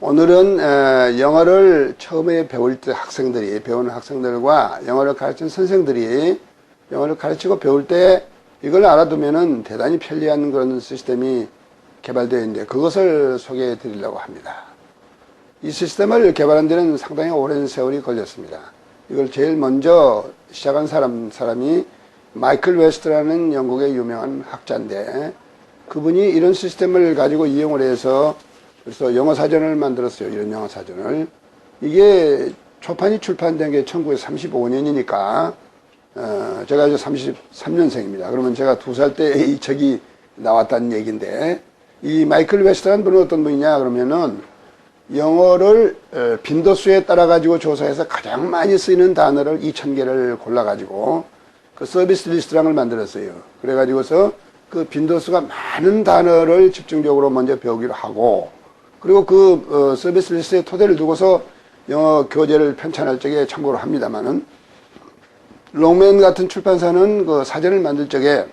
오늘은 영어를 처음에 배울 때 배우는 학생들과 영어를 가르치는 선생들이 영어를 가르치고 배울 때 이걸 알아두면은 대단히 편리한 그런 시스템이 개발되어 있는데 그것을 소개해 드리려고 합니다. 이 시스템을 개발한 데는 상당히 오랜 세월이 걸렸습니다. 이걸 제일 먼저 시작한 사람이 마이클 웨스트라는 영국의 유명한 학자인데 그분이 이런 시스템을 가지고 이용을 해서 그래서 영어 사전을 만들었어요. 이런 영어 사전을. 이게 초판이 출판된 게 1935년이니까 제가 이제 33년생입니다. 그러면 제가 2살 때 이 책이 나왔다는 얘기인데 이 마이클 웨스트라는 분은 어떤 분이냐 그러면은 영어를 빈도수에 따라 가지고 조사해서 가장 많이 쓰이는 단어를 2000개를 골라 가지고 그 서비스 리스트라는 걸 만들었어요. 그래 가지고서 그 빈도수가 많은 단어를 집중적으로 먼저 배우기로 하고 그리고 그 서비스 리스트에 토대를 두고서 영어 교재를 편찬할 적에 참고를 합니다만은 롱맨 같은 출판사는 그 사전을 만들 적에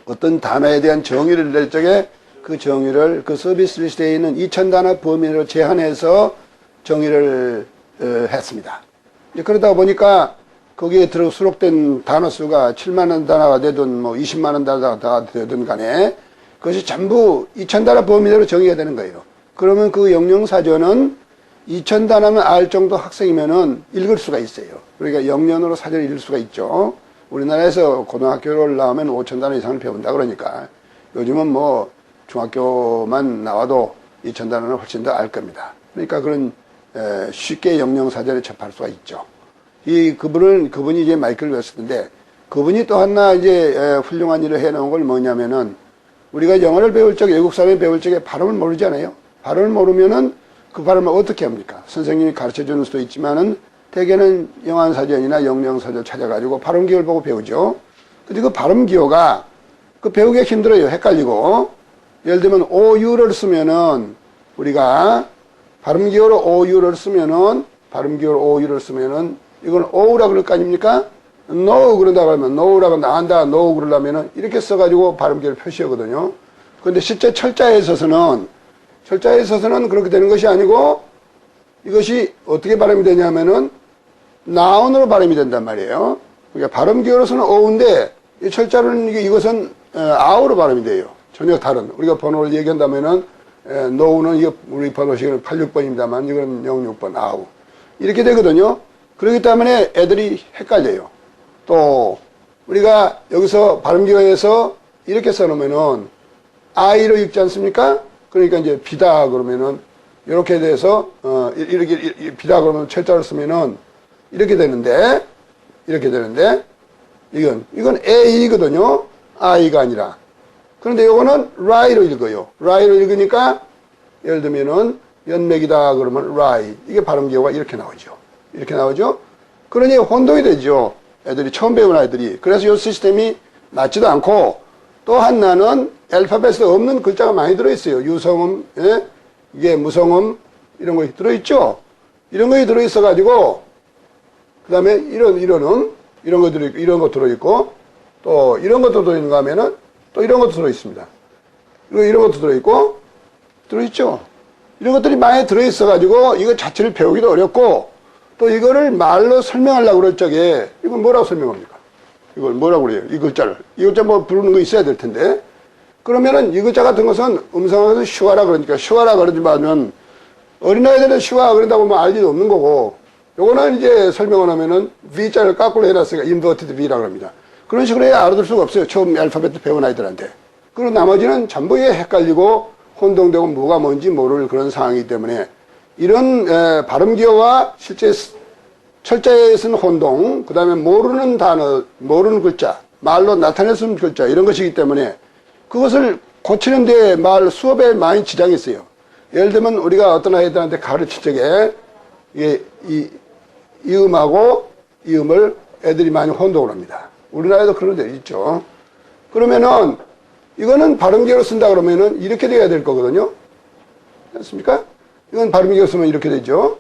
어떤 단어에 대한 정의를 낼 적에 그 정의를 그 서비스 리스트에 있는 2000단어 범위로 제한해서 정의를 했습니다. 이제 그러다 보니까 거기에 수록된 단어 수가 7만원 단어가 되든 뭐 20만원 단어가 되든 간에 그것이 전부 2000단어 범위대로 정의가 되는 거예요. 그러면 그 영영사전은 2000단어면 알 정도 학생이면은 읽을 수가 있어요. 그러니까 영연으로 사전을 읽을 수가 있죠. 우리나라에서 고등학교를 나오면 5000단어 이상을 배운다 그러니까 요즘은 뭐 중학교만 나와도 2000단어는 훨씬 더 알 겁니다. 그러니까 그런 쉽게 영영사전에 접할 수가 있죠. 그분이 이제 마이클 웨스트인데 그분이 또 하나 이제 훌륭한 일을 해놓은 걸 뭐냐면은 우리가 영어를 배울 적에 외국 사람이 배울 적에 발음을 모르잖아요. 발음을 모르면은 그 발음을 어떻게 합니까? 선생님이 가르쳐 주는 수도 있지만은 대개는 영한사전이나 영영사전 찾아가지고 발음기호를 보고 배우죠. 근데 그 발음기호가 그 배우기가 힘들어요. 헷갈리고. 예를 들면 OU를 쓰면은 우리가 발음기호로 OU를 쓰면은 이건 O라 그럴 거 아닙니까? No 그런다 그러면 No라고 나간다 No 그러려면은 이렇게 써가지고 발음기호를 표시하거든요. 근데 실제 철자에 있어서는 그렇게 되는 것이 아니고 이것이 어떻게 발음이 되냐면은 나운으로 발음이 된단 말이에요. 그러니까 발음기호로서는 O인데 이 철자로는 이것은 아우로 발음이 돼요. 전혀 다른. 우리가 번호를 얘기한다면은 노우는 이거 우리 번호식은 86번입니다만 이건 06번 아우 이렇게 되거든요. 그렇기 때문에 애들이 헷갈려요. 또 우리가 여기서 발음기호에서 이렇게 써놓으면은 I로 읽지 않습니까? 그러니까 이제 비다 그러면은 이렇게 돼서 이렇게 비다 그러면 철자를 쓰면은 이렇게 되는데 이건 A이거든요. I가 아니라. 그런데 요거는 Y로 읽어요. Y로 읽으니까 예를 들면은 연맥이다 그러면 Y 이게 발음기호가 이렇게 나오죠. 그러니 혼동이 되죠. 애들이 처음 배운 아이들이. 그래서 이 시스템이 맞지도 않고 또 하나는 알파벳에 없는 글자가 많이 들어있어요. 유성음, 예? 이게 무성음 이런 거 들어있죠. 이런 거 들어있어가지고 그 다음에 이런 거 들어있고 또 이런 것도 들어있는가 하면은 또 이런 것도 들어있습니다. 이런 것도 들어있죠. 이런 것들이 많이 들어있어가지고 이거 자체를 배우기도 어렵고 또 이거를 말로 설명하려고 그럴 적에 이걸 뭐라고 설명합니까? 이걸 뭐라고 그래요? 이 글자 뭐 부르는 거 있어야 될 텐데 그러면은 이 글자 같은 것은 음성학에서 슈아라 그러니까 슈아라 그러지만 어린아이들은 슈아 그런다고 뭐 알 리도 없는 거고 요거는 이제 설명을 하면은 V자를 거꾸로 해놨으니까 인버티드 V라고 합니다. 그런 식으로 해야 알아들 수가 없어요. 처음 알파벳 배운 아이들한테. 그리고 나머지는 전부 헷갈리고 혼동되고 뭐가 뭔지 모를 그런 상황이기 때문에 이런 발음기호와 실제 철자에 쓰는 혼동, 그 다음에 모르는 단어, 모르는 글자, 말로 나타낼 수 없는 글자 이런 것이기 때문에 그것을 고치는데 수업에 많이 지장이 있어요. 예를 들면 우리가 어떤 아이들한테 가르칠 적에 이 음하고 이 음을 애들이 많이 혼동을 합니다. 우리나라에도 그런 데 있죠. 그러면은 이거는 발음기호로 쓴다 그러면은 이렇게 돼야 될 거거든요. 맞습니까? 이건 발음기호 쓰면 이렇게 되죠.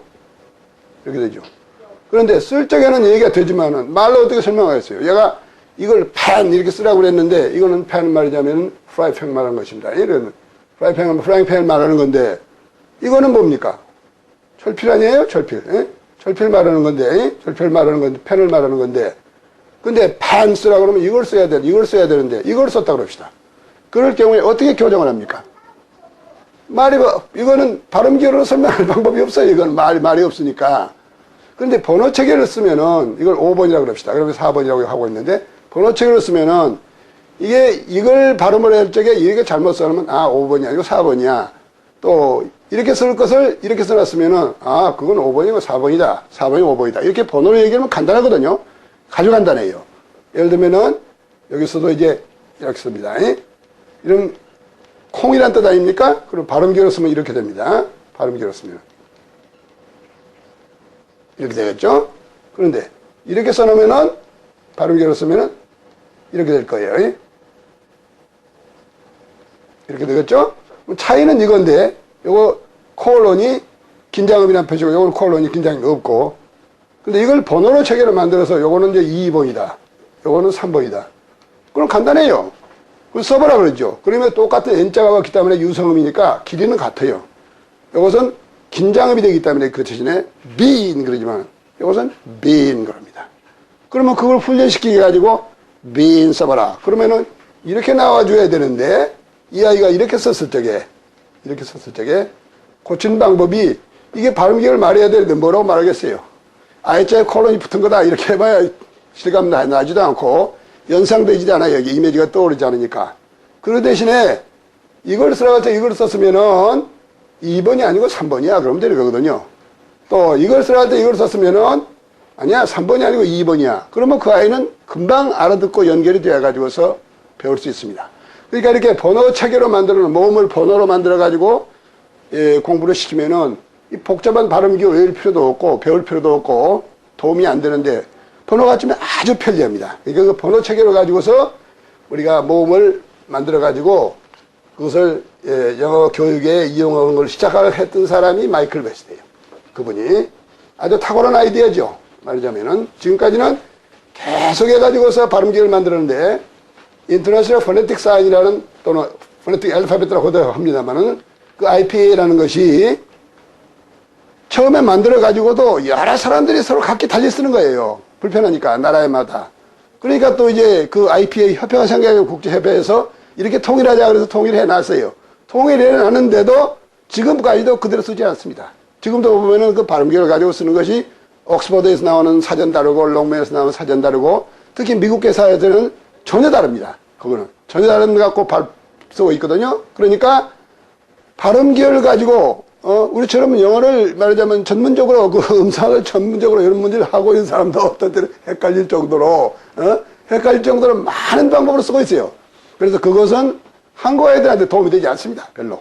그런데 쓸 적에는 얘기가 되지만은 말로 어떻게 설명하겠어요? 얘가 이걸 팬 이렇게 쓰라고 그랬는데 이거는 팬 말이냐면 프라이팬 말하는 것입니다. 이런 프라이팬은 프라이팬 말하는 건데 이거는 뭡니까? 철필 아니에요? 철필. 예? 철필 말하는 건데, 예? 철필 말하는 건데, 펜을 말하는 건데. 근데 펜 쓰라 그러면 이걸 써야 돼. 이걸 써야 되는데, 이걸 썼다 그럽시다. 그럴 경우에 어떻게 교정을 합니까? 이거는 발음기어로 설명할 방법이 없어요. 이건 말이 없으니까. 그런데 번호 체계를 쓰면은, 이걸 5번이라고 그럽시다. 그러면 4번이라고 하고 있는데, 번호 체계를 쓰면은, 이걸 발음을 할 적에 이렇게 잘못 써놓으면, 5번이야. 이거 4번이야. 또, 이렇게 쓸 것을 이렇게 써놨으면은, 그건 5번이고 4번이다. 4번이 5번이다. 이렇게 번호를 얘기하면 간단하거든요. 아주 간단해요. 예를 들면은, 여기서도 이제 이렇게 씁니다. 이런, 콩이란 뜻 아닙니까? 그럼 발음기로 쓰면 이렇게 됩니다. 발음기로 쓰면. 이렇게 되겠죠? 그런데, 이렇게 써놓으면은, 발음기로 쓰면은, 이렇게 될 거예요. 이렇게 되겠죠? 차이는 이건데, 요거 콜론이 긴장음이라는 표시고, 요거는 콜론이 긴장이 없고, 근데 이걸 번호로 체계로 만들어서 요거는 이제 2번이다. 요거는 3번이다. 그럼 간단해요. 그걸 써보라 그러죠. 그러면 똑같은 N자가 왔기 때문에 유성음이니까 길이는 같아요. 요것은 긴장음이 되기 때문에 그 대신에 빈 그러지만, 요것은 빈 그럽니다. 그러면 그걸 훈련시키게 가지고 빈 써봐라. 그러면은 이렇게 나와줘야 되는데, 이 아이가 이렇게 썼을 적에 고치는 방법이, 이게 발음기를 말해야 되는데 뭐라고 말하겠어요? I자에 콜론이 붙은 거다. 이렇게 해봐야 실감 나지도 않고 연상되지도 않아요. 여기 이미지가 떠오르지 않으니까. 그 대신에 이걸 쓰라고 할 때 이걸 썼으면은 2번이 아니고 3번이야. 그러면 되는 거거든요. 또 이걸 쓰라고 할 때 이걸 썼으면은 아니야. 3번이 아니고 2번이야. 그러면 그 아이는 금방 알아듣고 연결이 되어가지고서 배울 수 있습니다. 그러니까 이렇게 번호 체계로 만들어 모음을 번호로 만들어 가지고 공부를 시키면은 이 복잡한 발음기 외울 필요도 없고 배울 필요도 없고 도움이 안 되는데 번호 같으면 아주 편리합니다. 그러니까 그 번호 체계로 가지고서 우리가 모음을 만들어 가지고 그것을 영어 교육에 이용하는 걸 시작했던 사람이 마이클 베스트예요. 그분이 아주 탁월한 아이디어죠. 말하자면은 지금까지는 계속 해가지고서 발음기를 만들었는데 인터내셔널 포네틱 사인이라는 또는 포네틱 알파벳이라고 합니다만은 그 IPA라는 것이 처음에 만들어가지고도 여러 사람들이 서로 각기 달리 쓰는 거예요. 불편하니까, 나라마다. 그러니까 또 이제 그 IPA 협회가 생겨서 국제협회에서 이렇게 통일하자 그래서 통일해 놨어요. 통일해 놨는데도 지금까지도 그대로 쓰지 않습니다. 지금도 보면은 그 발음기를 가지고 쓰는 것이 옥스퍼드에서 나오는 사전 다르고, 롱맨에서 나오는 사전 다르고, 특히 미국 회사들은 전혀 다릅니다. 그거는. 전혀 다른 것 갖고 쓰고 있거든요. 그러니까 발음기를 가지고 우리처럼 영어를 말하자면 전문적으로 그 음성을 전문적으로 이런 문제를 하고 있는 사람도 어떤 때는 헷갈릴 정도로 많은 방법으로 쓰고 있어요. 그래서 그것은 한국 아이들한테 도움이 되지 않습니다. 별로.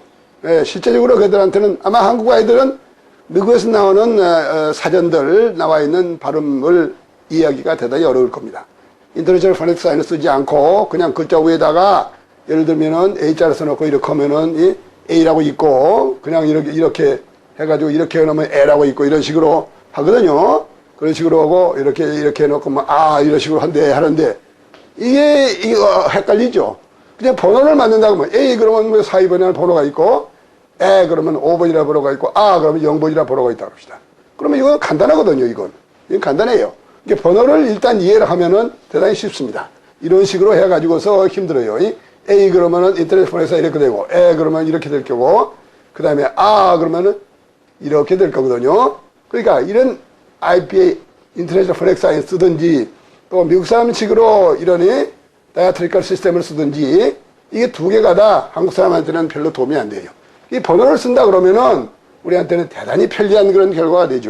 실제적으로 그들한테는 아마 한국 아이들은 미국에서 나오는 사전들 나와 있는 발음을 이해하기가 대단히 어려울 겁니다. 인터내셔널 포네틱 사인을 쓰지 않고 그냥 글자 위에다가 예를 들면은 A자를 써놓고 이렇게 하면은 이 A라고 있고 그냥 이렇게 해가지고 이렇게 해놓으면 A라고 있고 이런 식으로 하거든요. 그런 식으로 하고 이렇게 해놓고 뭐 이런 식으로 하는데 이거 헷갈리죠. 그냥 번호를 만든다고 하면 A 그러면 뭐 4번이라는 번호가 있고 에 그러면 5번이라는 번호가 있고 그러면 0번이라는 번호가 있다고 합시다. 그러면 이건 간단하거든요. 이건 간단해요. 이게 번호를 일단 이해를 하면은 대단히 쉽습니다. 이런 식으로 해가지고서 힘들어요. A 그러면은 인터넷 폰에서 이렇게 되고, 에 그러면 이렇게 될 거고, 그 다음에 그러면은 이렇게 될 거거든요. 그러니까 이런 IPA, 인터내셔널 포네틱 사인 쓰든지, 또 미국 사람식으로 이런 다이아트리컬 시스템을 쓰든지, 이게 두 개가 다 한국 사람한테는 별로 도움이 안 돼요. 이 번호를 쓴다 그러면은 우리한테는 대단히 편리한 그런 결과가 되죠.